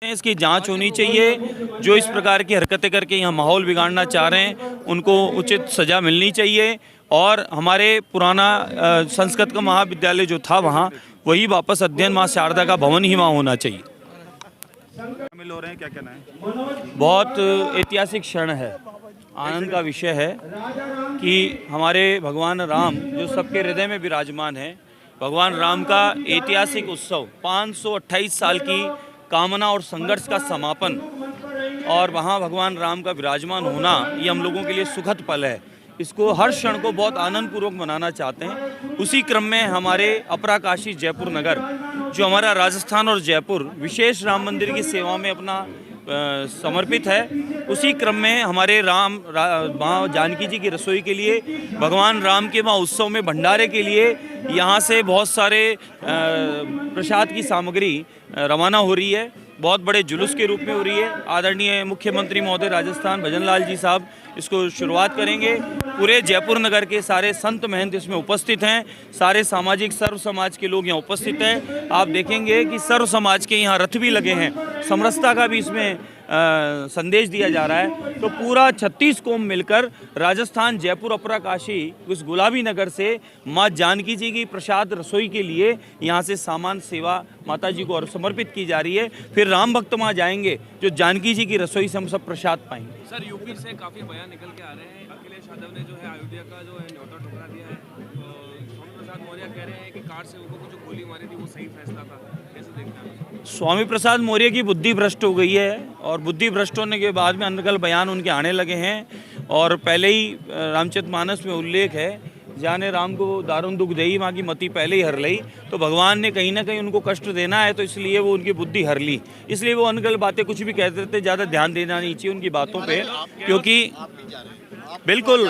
इसकी जांच होनी चाहिए। जो इस प्रकार की हरकतें करके यहाँ माहौल बिगाड़ना चाह रहे हैं उनको उचित सज़ा मिलनी चाहिए और हमारे पुराना संस्कृत का महाविद्यालय जो था वहाँ वही वापस अध्ययन माँ शारदा का भवन ही वहाँ होना चाहिए। शामिल हो रहे हैं, क्या कहना है? बहुत ऐतिहासिक क्षण है, आनंद का विषय है कि हमारे भगवान राम जो सबके हृदय में विराजमान है, भगवान राम का ऐतिहासिक उत्सव 528 साल की कामना और संघर्ष का समापन और वहाँ भगवान राम का विराजमान होना ये हम लोगों के लिए सुखद पल है। इसको हर क्षण को बहुत आनंद पूर्वक मनाना चाहते हैं। उसी क्रम में हमारे अपराकाशी जयपुर नगर जो हमारा राजस्थान और जयपुर विशेष राम मंदिर की सेवा में अपना समर्पित है, उसी क्रम में हमारे माँ जानकी जी की रसोई के लिए भगवान राम के माँ उत्सव में भंडारे के लिए यहाँ से बहुत सारे प्रसाद की सामग्री रवाना हो रही है। बहुत बड़े जुलूस के रूप में हो रही है। आदरणीय मुख्यमंत्री महोदय राजस्थान भजनलाल जी साहब इसको शुरुआत करेंगे। पूरे जयपुर नगर के सारे संत महंत इसमें उपस्थित हैं, सारे सामाजिक सर्व समाज के लोग यहाँ उपस्थित हैं। आप देखेंगे कि सर्व समाज के यहाँ रथ भी लगे हैं, समरसता का भी इसमें संदेश दिया जा रहा है। तो पूरा 36 कौम मिलकर राजस्थान जयपुर अपराकाशी उस गुलाबी नगर से माँ जानकी जी की प्रसाद रसोई के लिए यहाँ से सामान सेवा माता जी को समर्पित की जा रही है। फिर राम भक्त वहाँ जाएंगे जो जानकी जी की रसोई से हम सब प्रसाद पाएंगे। सर, यूपी से काफ़ी बयान निकल के आ रहे हैं। अखिलेश यादव ने जो है अयोध्या का जो है न्योता ठुकरा दिया है। स्वामी प्रसाद मौर्य कह रहे हैं कि कार सेवकों को जो गोली मारी थी वो सही फैसला था। कैसे देखते हैं? स्वामी प्रसाद मौर्य की बुद्धि भ्रष्ट हो गई है और बुद्धि भ्रष्ट होने के बाद में अनकल बयान उनके आने लगे हैं। और पहले ही रामचरितमानस में उल्लेख है, जाने राम को दारुण दुख देई माँ की मति पहले ही हर लई। तो भगवान ने कहीं ना कहीं उनको कष्ट देना है, तो इसलिए वो उनकी बुद्धि हर ली। इसलिए वो अनकल बातें कुछ भी कहते थे, ज़्यादा ध्यान देना नहीं चाहिए उनकी बातों पे, क्योंकि बिल्कुल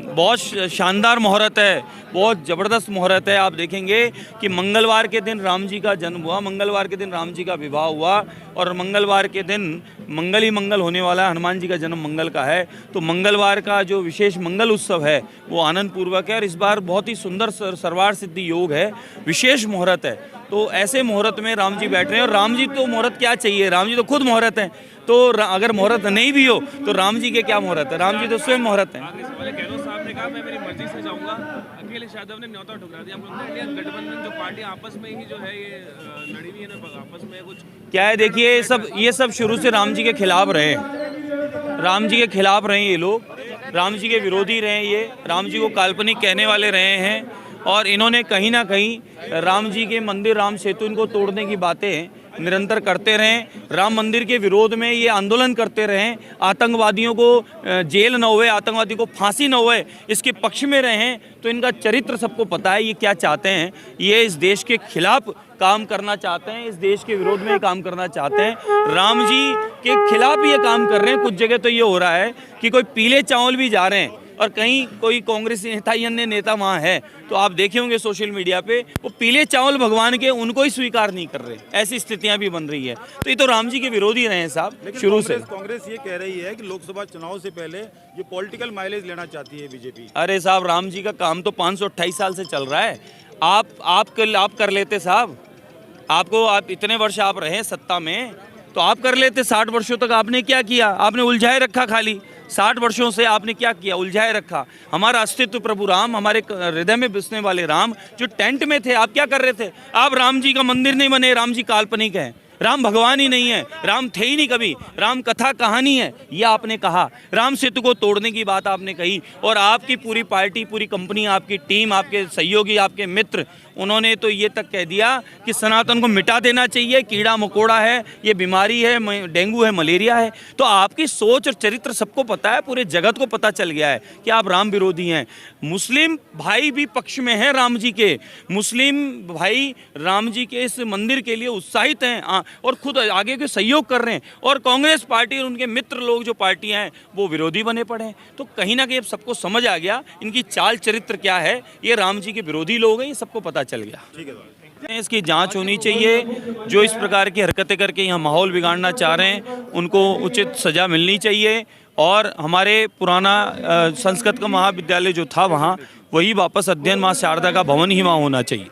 बहुत शानदार मुहूर्त है, बहुत ज़बरदस्त मुहूर्त है। आप देखेंगे कि मंगलवार के दिन राम जी का जन्म हुआ, मंगलवार के दिन राम जी का विवाह हुआ और मंगलवार के दिन मंगल ही मंगल होने वाला है। हनुमान जी का जन्म मंगल का है, तो मंगलवार का जो विशेष मंगल उत्सव है वो आनंद पूर्वक है और इस बार बहुत ही सुंदर सर्वार सिद्धि योग है, विशेष मुहूर्त है। तो ऐसे मुहूर्त में राम जी बैठ रहे हैं और राम जी तो मुहूर्त क्या चाहिए, राम जी तो खुद मुहूर्त हैं। तो अगर मुहूर्त नहीं भी हो तो राम जी के क्या मुहूर्त है, राम जी तो स्वयं मुहूर्त हैं। गहलोत साहब ने कहा मैं मेरी मर्जी से जाऊंगा, अखिलेश यादव ने न्योता ठुकरा दिया। इंडिया गठबंधन जो पार्टी आपस में ही जो है ये लड़ी हुई है ना, आपस में कुछ क्या है, देखिए ये सब शुरू से राम जी के खिलाफ रहे हैं, राम जी के खिलाफ रहे ये लोग, राम जी के विरोधी रहे, ये राम जी को काल्पनिक कहने वाले रहे हैं और इन्होंने कहीं ना कहीं राम जी के मंदिर राम सेतु इनको तोड़ने की बातें निरंतर करते रहें। राम मंदिर के विरोध में ये आंदोलन करते रहें, आतंकवादियों को जेल न होए, आतंकवादी को फांसी न होए, इसके पक्ष में रहें। तो इनका चरित्र सबको पता है, ये क्या चाहते हैं। ये इस देश के खिलाफ काम करना चाहते हैं, इस देश के विरोध में काम करना चाहते हैं, राम जी के खिलाफ ये काम कर रहे हैं। कुछ जगह तो ये हो रहा है कि कोई पीले चावल भी जा रहे हैं और कहीं कोई कांग्रेस नेता या अन्य नेता वहाँ है तो आप देखे होंगे सोशल मीडिया पे वो पीले चावल भगवान के उनको ही स्वीकार नहीं कर रहे। ऐसी स्थितियां भी बन रही है। तो ये तो राम जी के विरोधी रहे हैं साहब शुरू से। कांग्रेस ये कह रही है कि लोकसभा चुनाव से पहले ये पॉलिटिकल माइलेज लेना चाहती है बीजेपी। अरे साहब, राम जी का काम तो 528 साल से चल रहा है। आप कर लेते साहब, आप इतने वर्ष आप रहे सत्ता में तो आप कर लेते। 60 वर्षों तक आपने क्या किया, आपने उलझाए रखा। खाली 60 वर्षों से आपने क्या किया, उलझाए रखा। हमारा अस्तित्व प्रभु राम, हमारे हृदय में बसने वाले राम जो टेंट में थे, आप क्या कर रहे थे। आप राम जी का मंदिर नहीं बने, राम जी काल्पनिक है, राम भगवान ही नहीं है, राम थे ही नहीं कभी, राम कथा कहानी है, ये आपने कहा। राम सेतु को तोड़ने की बात आपने कही और आपकी पूरी पार्टी, पूरी कंपनी, आपकी टीम, आपके सहयोगी, आपके मित्र, उन्होंने तो ये तक कह दिया कि सनातन को मिटा देना चाहिए, कीड़ा मकोड़ा है, ये बीमारी है, डेंगू है, मलेरिया है। तो आपकी सोच और चरित्र सबको पता है, पूरे जगत को पता चल गया है कि आप राम विरोधी हैं। मुस्लिम भाई भी पक्ष में हैं राम जी के, मुस्लिम भाई राम जी के इस मंदिर के लिए उत्साहित हैं और खुद आगे के सहयोग कर रहे हैं। और कांग्रेस पार्टी और उनके मित्र लोग जो पार्टियां हैं वो विरोधी बने पड़े हैं। तो कहीं ना कहीं अब सबको समझ आ गया इनकी चाल चरित्र क्या है, ये राम जी के विरोधी लोग हैं, ये सबको पता चल गया। ठीक है, इसकी जांच होनी चाहिए। जो इस प्रकार की हरकतें करके यहाँ माहौल बिगाड़ना चाह रहे हैं उनको उचित सज़ा मिलनी चाहिए और हमारे पुराना संस्कृत का महाविद्यालय जो था वहाँ वही वापस अध्ययन माँ शारदा का भवन ही वहाँ होना चाहिए।